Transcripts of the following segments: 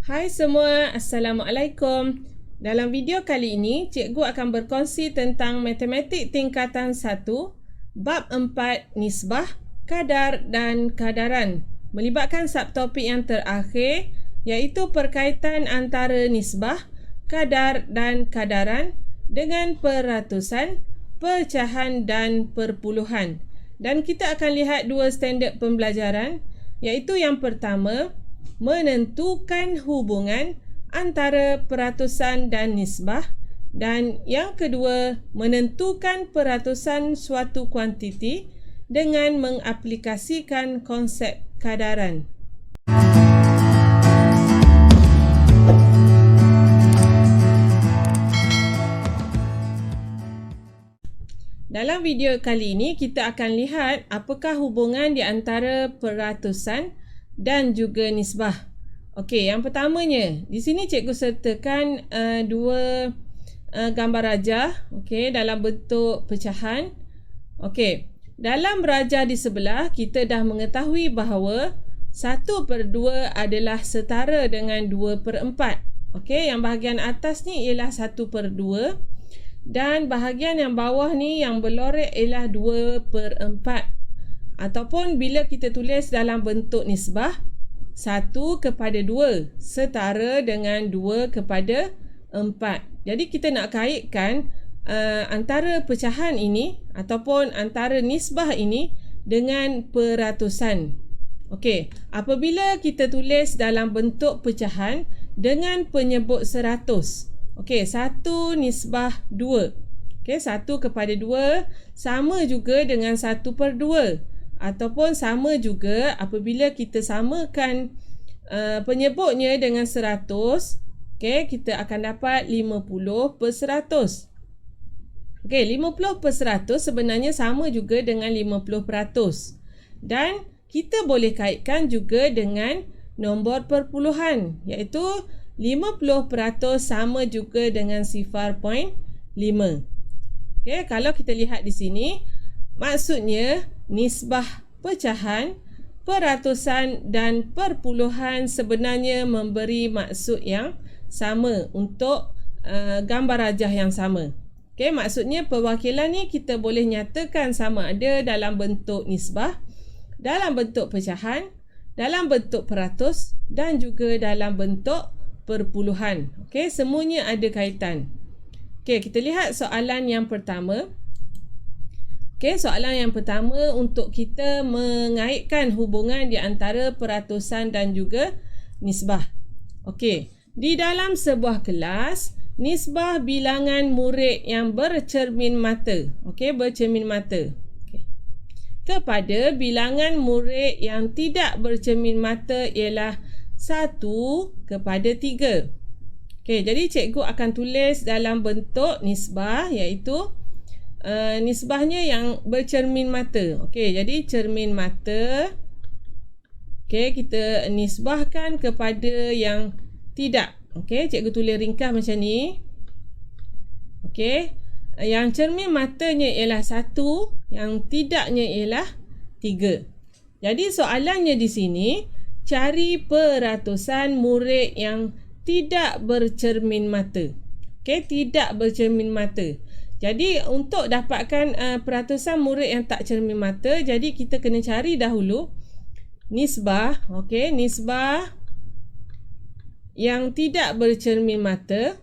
Hai semua, Assalamualaikum. Dalam video kali ini, cikgu akan berkongsi tentang matematik tingkatan 1, bab 4 nisbah, kadar dan kadaran, melibatkan subtopik yang terakhir iaitu perkaitan antara nisbah, kadar dan kadaran dengan peratusan, pecahan dan perpuluhan. Dan kita akan lihat dua standard pembelajaran, iaitu yang pertama, menentukan hubungan antara peratusan dan nisbah, dan yang kedua, menentukan peratusan suatu kuantiti dengan mengaplikasikan konsep kadaran. Dalam video kali ini, kita akan lihat apakah hubungan di antara peratusan dan juga nisbah. Okey, yang pertamanya, di sini cikgu sertakan dua gambar rajah, okey, dalam bentuk pecahan. Okey, dalam rajah di sebelah, kita dah mengetahui bahawa 1/2 adalah setara dengan 2/4. Okey, yang bahagian atas ni ialah 1/2 dan bahagian yang bawah ni yang berlorek ialah 2/4. Ataupun bila kita tulis dalam bentuk nisbah, 1/2 setara dengan 2/4. Jadi kita nak kaitkan antara pecahan ini ataupun antara nisbah ini dengan peratusan. Okey, apabila kita tulis dalam bentuk pecahan dengan penyebut 100. Okey, 1/2. Okey, 1/2 sama juga dengan 1/2. Ataupun sama juga apabila kita samakan penyebutnya dengan 100, okay, kita akan dapat 50/100. Okay, 50/100 sebenarnya sama juga dengan 50%. Dan kita boleh kaitkan juga dengan nombor perpuluhan, iaitu 50% sama juga dengan 0.5. Okay, kalau kita lihat di sini, maksudnya nisbah pecahan, peratusan dan perpuluhan sebenarnya memberi maksud yang sama untuk gambar rajah yang sama. Okey, maksudnya perwakilan ni kita boleh nyatakan sama ada dalam bentuk nisbah, dalam bentuk pecahan, dalam bentuk peratus dan juga dalam bentuk perpuluhan. Okey, semuanya ada kaitan. Okey, kita lihat soalan yang pertama. Okey, soalan yang pertama untuk kita mengaitkan hubungan di antara peratusan dan juga nisbah. Okey, di dalam sebuah kelas, nisbah bilangan murid yang bercermin mata, okey, bercermin mata, okey, kepada bilangan murid yang tidak bercermin mata ialah 1/3. Okey, jadi cikgu akan tulis dalam bentuk nisbah iaitu nisbahnya yang bercermin mata. Okey, jadi cermin mata. Okey, kita nisbahkan kepada yang tidak. Okey, cikgu tulis ringkas macam ni. Okey, yang cermin matanya ialah 1, yang tidaknya ialah 3. Jadi soalannya di sini, cari peratusan murid yang tidak bercermin mata. Okey, tidak bercermin mata. Jadi untuk dapatkan peratusan murid yang tak cermin mata, jadi kita kena cari dahulu nisbah, okey, nisbah yang tidak bercermin mata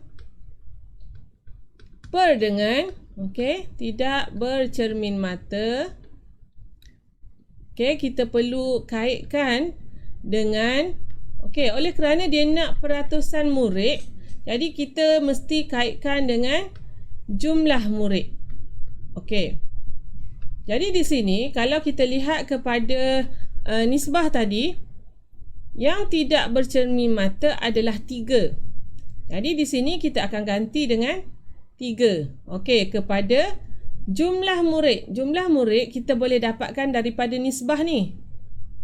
per dengan, okey, tidak bercermin mata. Okey, kita perlu kaitkan dengan, okey, oleh kerana dia nak peratusan murid, jadi kita mesti kaitkan dengan jumlah murid. Okey. Jadi di sini kalau kita lihat kepada nisbah tadi, yang tidak bercermin mata adalah 3. Jadi di sini kita akan ganti dengan 3. Okey, kepada jumlah murid. Jumlah murid kita boleh dapatkan daripada nisbah ni.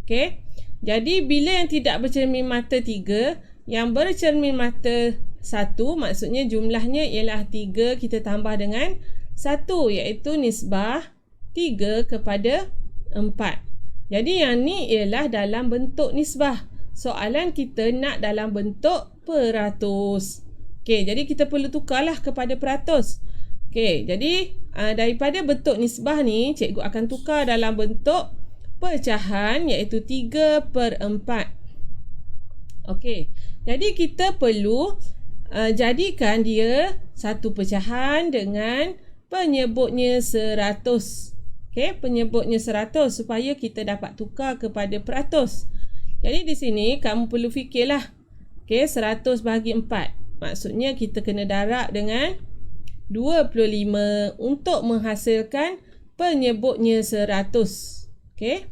Okey. Jadi bila yang tidak bercermin mata 3, yang bercermin mata 1, maksudnya jumlahnya ialah 3, kita tambah dengan 1, iaitu nisbah 3/4. Jadi yang ni ialah dalam bentuk nisbah. Soalan kita nak dalam bentuk peratus. Okey, jadi kita perlu tukarlah kepada peratus. Okey, jadi daripada bentuk nisbah ni, cikgu akan tukar dalam bentuk pecahan iaitu 3/4. Okey, jadi kita perlu jadikan dia satu pecahan dengan penyebutnya 100. Okey, penyebutnya 100 supaya kita dapat tukar kepada peratus. Jadi di sini kamu perlu fikirlah. Okey, 100 bahagi 4. Maksudnya kita kena darab dengan 25 untuk menghasilkan penyebutnya 100. Okey.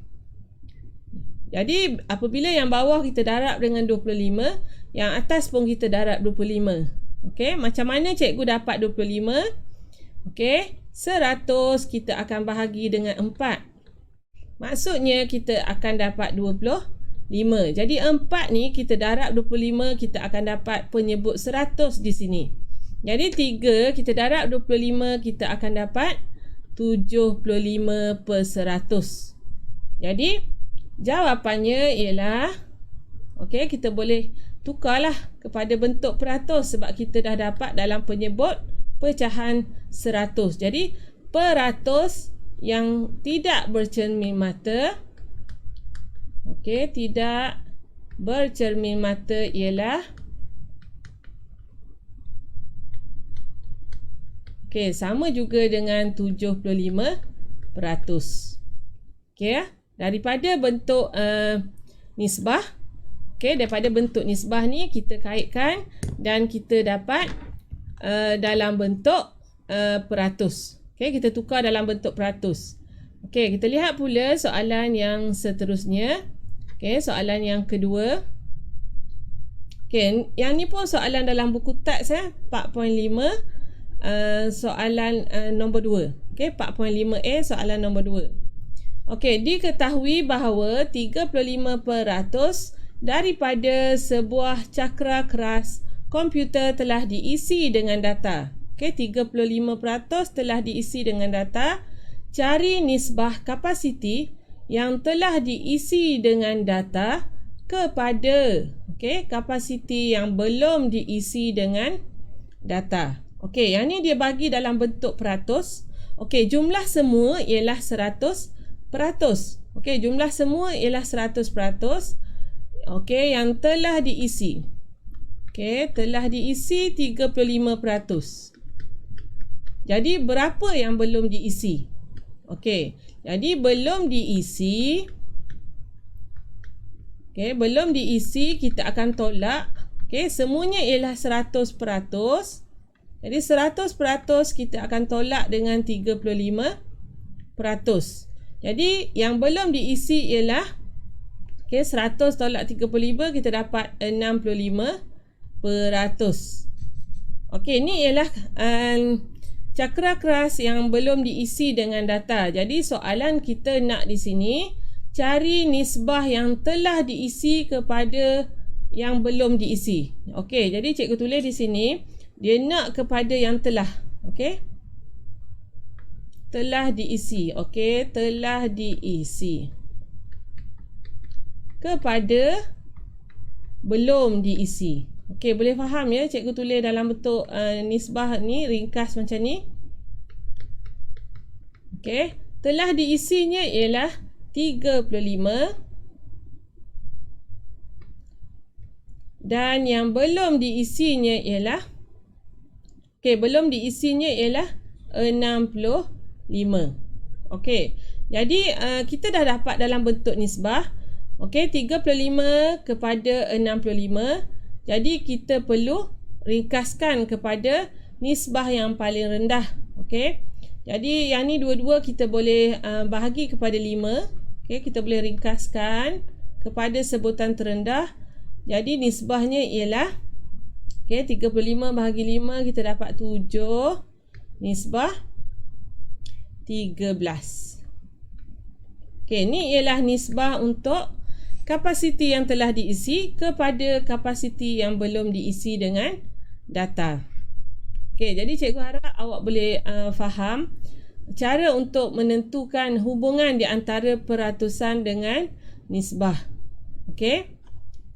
Jadi apabila yang bawah kita darab dengan 25, yang atas pun kita darab 25. Okey, macam mana cikgu dapat 25? Okey, 100 kita akan bahagi dengan 4. Maksudnya kita akan dapat 25. Jadi 4 ni kita darab 25, kita akan dapat penyebut 100 di sini. Jadi 3 kita darab 25, kita akan dapat 75/100. Jadi jawapannya ialah, okey, kita boleh tukarlah kepada bentuk peratus sebab kita dah dapat dalam penyebut pecahan 100. Jadi peratus yang tidak bercermin mata, okey, tidak bercermin mata ialah, okey, sama juga dengan 75%. Okey ya. Daripada bentuk nisbah, okey, daripada bentuk nisbah ni kita kaitkan dan kita dapat dalam bentuk peratus. Okey, kita tukar dalam bentuk peratus. Okey, kita lihat pula soalan yang seterusnya. Okey, soalan yang kedua. Okey, yang ni pun soalan dalam buku teks 4.5, soalan nombor 2. Okey, 4.5A soalan nombor 2. Okey, diketahui bahawa 35% daripada sebuah cakra keras komputer telah diisi dengan data. Okey, 35% telah diisi dengan data. Cari nisbah kapasiti yang telah diisi dengan data kepada, okey, kapasiti yang belum diisi dengan data. Okey, yang ni dia bagi dalam bentuk peratus. Okey, jumlah semua ialah 100%. Okey, jumlah semua ialah 100%. Okey, yang telah diisi. Okey, telah diisi 35%. Jadi berapa yang belum diisi? Okey, jadi belum diisi. Okey, belum diisi kita akan tolak. Okey, semuanya ialah 100%. Jadi 100% kita akan tolak dengan 35%. Jadi yang belum diisi ialah, okey, 100 tolak 35 kita dapat 65%. Okey, ini ialah cakra keras yang belum diisi dengan data. Jadi soalan kita nak di sini cari nisbah yang telah diisi kepada yang belum diisi. Okey, jadi cikgu tulis di sini dia nak kepada yang telah. Okey, telah diisi. Okey, telah diisi kepada belum diisi. Okey, boleh faham ya cikgu tulis dalam bentuk nisbah ni ringkas macam ni. Okey, telah diisinya ialah 35 dan yang belum diisinya ialah, okey, belum diisinya ialah 65. Okey, jadi kita dah dapat dalam bentuk nisbah. Okey, 35 kepada 65. Jadi kita perlu ringkaskan kepada nisbah yang paling rendah. Okey. Jadi yang ni dua-dua kita boleh bahagi kepada 5. Okey, kita boleh ringkaskan kepada sebutan terendah. Jadi nisbahnya ialah, okey, 35 bahagi 5 kita dapat 7. Nisbah 13. Okey, ni ialah nisbah untuk kapasiti yang telah diisi kepada kapasiti yang belum diisi dengan data. Okey, jadi cikgu harap awak boleh faham cara untuk menentukan hubungan di antara peratusan dengan nisbah. Okey.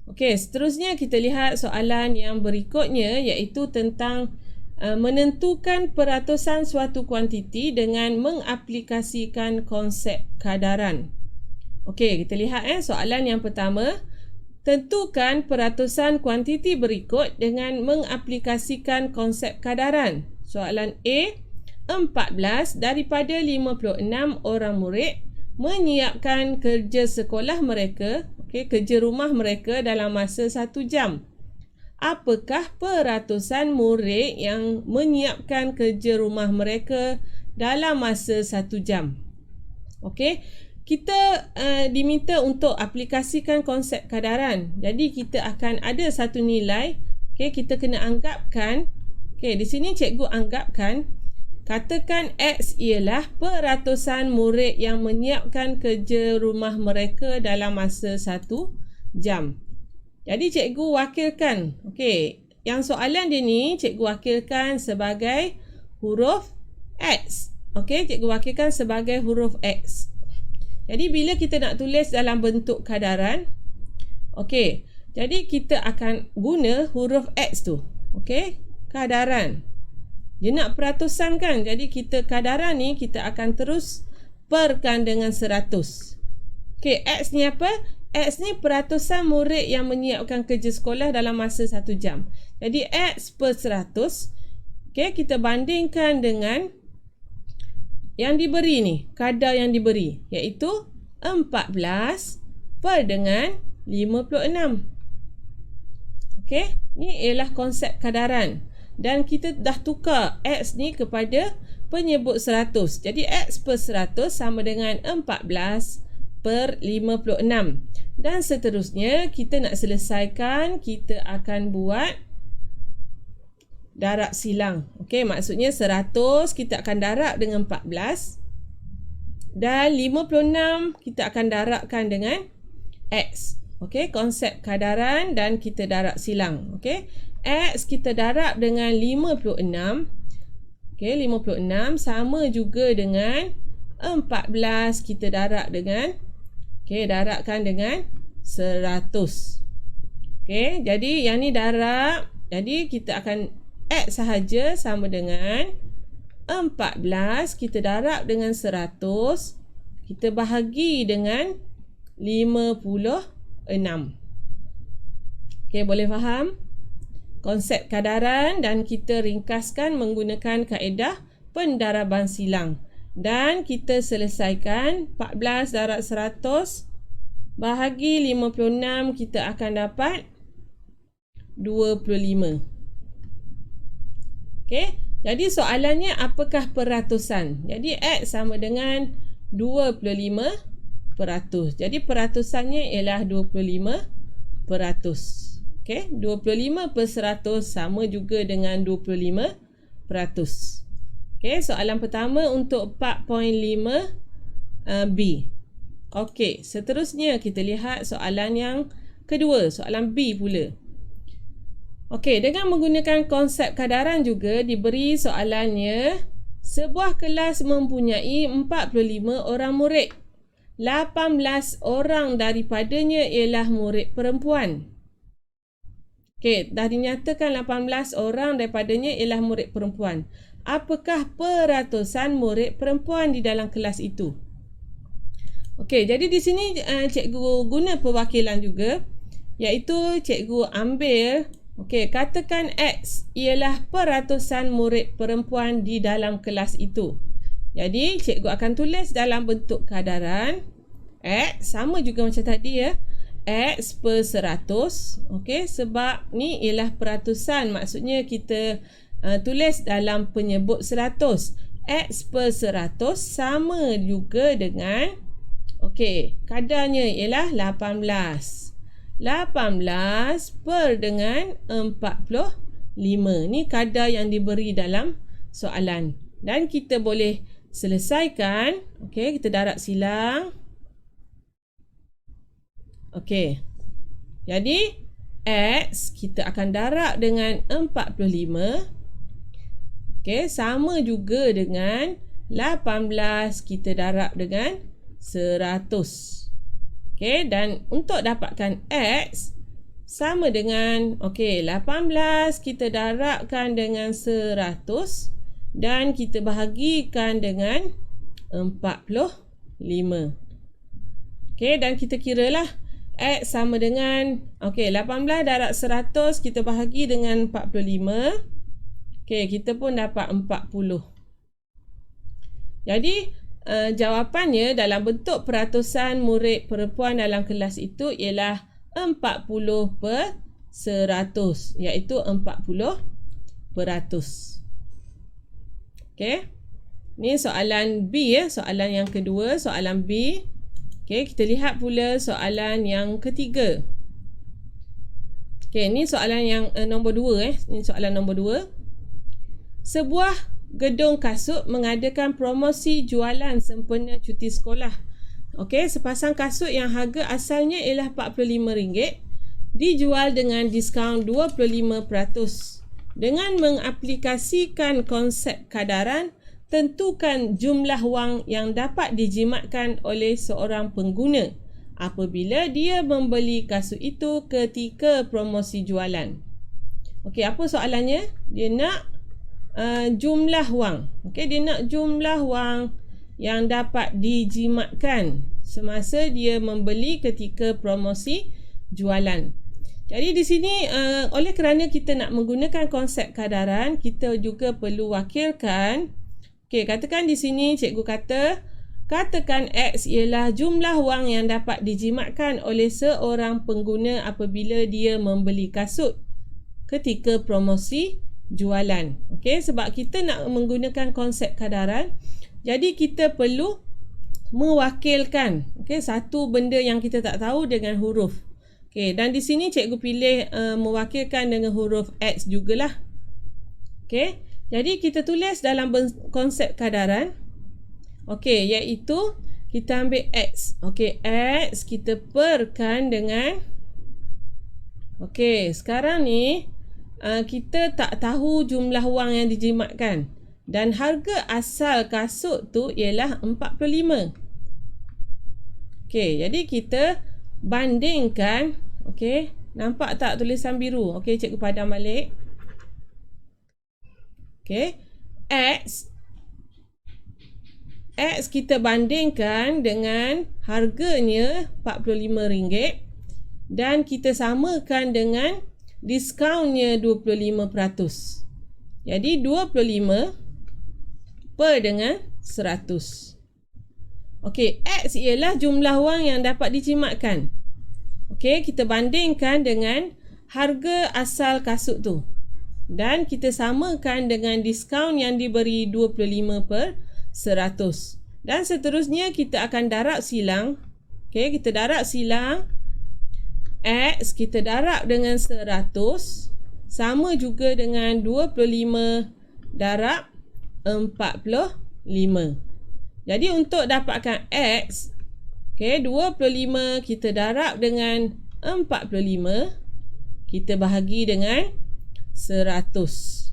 Okey, seterusnya kita lihat soalan yang berikutnya iaitu tentang menentukan peratusan suatu kuantiti dengan mengaplikasikan konsep kadaran. Okey, kita lihat soalan yang pertama. Tentukan peratusan kuantiti berikut dengan mengaplikasikan konsep kadaran. Soalan A, 14 daripada 56 orang murid menyiapkan kerja sekolah mereka, kerja rumah mereka dalam masa 1 jam. Apakah peratusan murid yang menyiapkan kerja rumah mereka dalam masa 1 jam? Okey. Kita diminta untuk aplikasikan konsep kadaran. Jadi kita akan ada satu nilai. Kita kena anggapkan. Di sini cikgu anggapkan. Katakan X ialah peratusan murid yang menyiapkan kerja rumah mereka dalam masa 1 jam. Jadi cikgu wakilkan. Yang soalan dia ni cikgu wakilkan sebagai huruf X. Cikgu wakilkan sebagai huruf X. Jadi bila kita nak tulis dalam bentuk kadaran, jadi kita akan guna huruf X tu. Kadaran. Dia nak peratusan kan? Jadi kita kadaran ni kita akan terus perkan dengan 100. X ni apa? X ni peratusan murid yang menyiapkan kerja sekolah dalam masa 1 jam. Jadi X per 100, kita bandingkan dengan yang diberi ni, kadar yang diberi, iaitu 14 per dengan 56. Ni ialah konsep kadaran. Dan kita dah tukar X ni kepada penyebut 100. Jadi X per 100 sama dengan 14 per 56. Dan seterusnya, kita nak selesaikan, kita akan buat darab silang. Maksudnya 100 kita akan darab dengan 14 dan 56 kita akan darabkan dengan X. Konsep kadaran dan kita darab silang. X kita darab dengan 56. 56 sama juga dengan 14 kita darab dengan darabkan dengan 100. Jadi yang ni darab. Jadi kita akan X sahaja sama dengan 14 kita darab dengan 100, kita bahagi dengan 56. Boleh faham konsep kadaran dan kita ringkaskan menggunakan kaedah pendaraban silang. Dan kita selesaikan 14 darab 100 bahagi 56, kita akan dapat 25. Jadi soalannya apakah peratusan? Jadi X sama dengan 25%. Jadi peratusannya ialah 25%. 25 per 100 sama juga dengan 25%. Soalan pertama untuk 4.5 B. Seterusnya kita lihat soalan yang kedua, soalan B pula. Dengan menggunakan konsep kadaran juga diberi soalannya, sebuah kelas mempunyai 45 orang murid. 18 orang daripadanya ialah murid perempuan. Dah dinyatakan 18 orang daripadanya ialah murid perempuan. Apakah peratusan murid perempuan di dalam kelas itu? Jadi di sini cikgu guna perwakilan juga, iaitu cikgu ambil katakan X ialah peratusan murid perempuan di dalam kelas itu. Jadi cikgu akan tulis dalam bentuk kadaran X sama juga macam tadi X per 100. Sebab ni ialah peratusan, maksudnya kita tulis dalam penyebut 100. X per 100 sama juga dengan kadarnya ialah 18 per dengan 45. Ni kadar yang diberi dalam soalan. Dan kita boleh selesaikan. Kita darab silang. Jadi X kita akan darab dengan 45. Sama juga dengan 18 kita darab dengan 100. Dan untuk dapatkan X, sama dengan, okey, 18 kita darabkan dengan 100 dan kita bahagikan dengan 45. Okey, dan kita kiralah X sama dengan, okey, 18 darab 100 kita bahagi dengan 45. Okey, kita pun dapat 40. Jadi, jawapannya dalam bentuk peratusan murid perempuan dalam kelas itu ialah 40/100, iaitu 40%. Okey. Ni soalan B ya, soalan yang kedua, soalan B. Okey, kita lihat pula soalan yang ketiga. Okey, ni soalan yang nombor 2 Ni soalan nombor 2. Sebuah gedung kasut mengadakan promosi jualan sempena cuti sekolah. Okey, sepasang kasut yang harga asalnya ialah RM45 dijual dengan diskaun 25%. Dengan mengaplikasikan konsep kadaran, tentukan jumlah wang yang dapat dijimatkan oleh seorang pengguna apabila dia membeli kasut itu ketika promosi jualan. Okey, apa soalannya? Dia nak jumlah wang. Okey, dia nak jumlah wang yang dapat dijimatkan semasa dia membeli ketika promosi jualan. Jadi di sini oleh kerana kita nak menggunakan konsep kadaran, kita juga perlu wakilkan. Okey, katakan di sini cikgu katakan X ialah jumlah wang yang dapat dijimatkan oleh seorang pengguna apabila dia membeli kasut ketika promosi jualan. Okey, sebab kita nak menggunakan konsep kadaran, jadi kita perlu mewakilkan, okey, satu benda yang kita tak tahu dengan huruf. Okey, dan di sini cikgu pilih mewakilkan dengan huruf X jugalah. Okey, jadi kita tulis dalam konsep kadaran. Okey, iaitu kita ambil X. Okey, X kita perkan dengan, okey, sekarang ni kita tak tahu jumlah wang yang dijimatkan dan harga asal kasut tu ialah 45. Okey, jadi kita bandingkan. Okey, nampak tak tulisan biru? Okey, cikgu padam balik. Okey, X kita bandingkan dengan harganya RM45 dan kita samakan dengan diskaunnya 25%. Jadi 25 per dengan 100. Okey, X ialah jumlah wang yang dapat dijimatkan. Okey, kita bandingkan dengan harga asal kasut tu. Dan kita samakan dengan diskaun yang diberi 25%. Dan seterusnya kita akan darab silang. Okey, kita darab silang. X kita darab dengan 100 sama juga dengan 25 darab 45. Jadi untuk dapatkan X, okey, 25 kita darab dengan 45, kita bahagi dengan 100.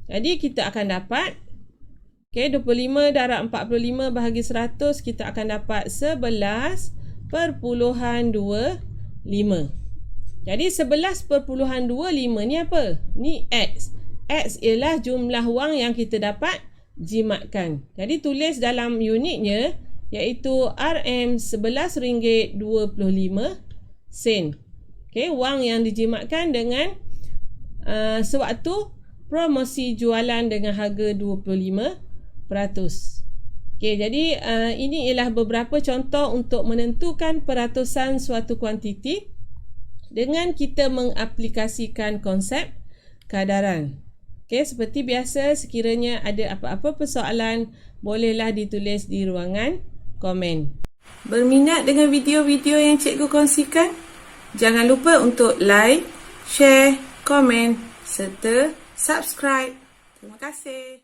Jadi kita akan dapat, okey, 25 darab 45 bahagi 100, kita akan dapat 11.25. Jadi 11.25 ni apa? Ni X. X ialah jumlah wang yang kita dapat jimatkan. Jadi tulis dalam unitnya iaitu RM RM11.25. Okey, wang yang dijimatkan dengan sewaktu promosi jualan dengan harga 25%. Okey, jadi ini ialah beberapa contoh untuk menentukan peratusan suatu kuantiti dengan kita mengaplikasikan konsep kadaran. Okey, seperti biasa, sekiranya ada apa-apa persoalan, bolehlah ditulis di ruangan komen. Berminat dengan video-video yang cikgu kongsikan? Jangan lupa untuk like, share, komen serta subscribe. Terima kasih.